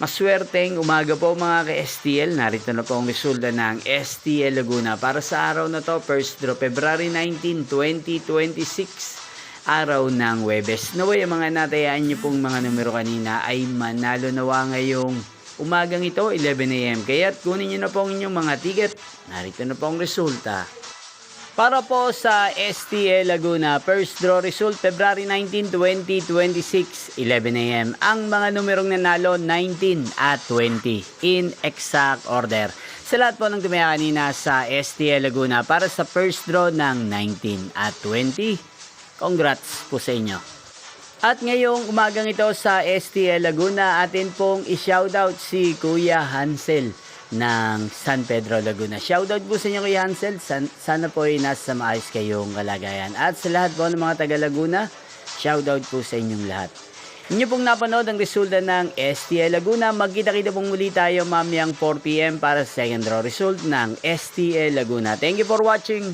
Maswerteng umaga po mga ka-STL. Narito na po ang resulta ng STL Laguna para sa araw na to, first draw February 19, 2026, araw ng Huwebes. Naway ang mga natayaan nyo pong mga numero kanina ay manalo nawa ngayong umagang ito, 11 AM. Kaya't kunin nyo na po ang inyong mga ticket. Narito na po ang resulta. Para po sa STL Laguna, first draw result February 19, 2026, 11 AM. Ang mga numerong nanalo, 19 at 20 in exact order. Sa lahat po ng tumaya kanina sa STL Laguna para sa first draw ng 19 at 20, congrats po sa inyo. At ngayong umagang ito sa STL Laguna, atin pong i-shoutout si Kuya Hansel ng San Pedro, Laguna. Shoutout po sa inyo Kuya Hansel. Sana po ay nasa maayos kayong kalagayan. At sa lahat po ng mga taga Laguna, shoutout po sa inyong lahat. Inyo pong napanood ang resulta ng STL Laguna. Magkita-kita pong muli tayo mamayang 4 PM para sa second draw result ng STL Laguna. Thank you for watching.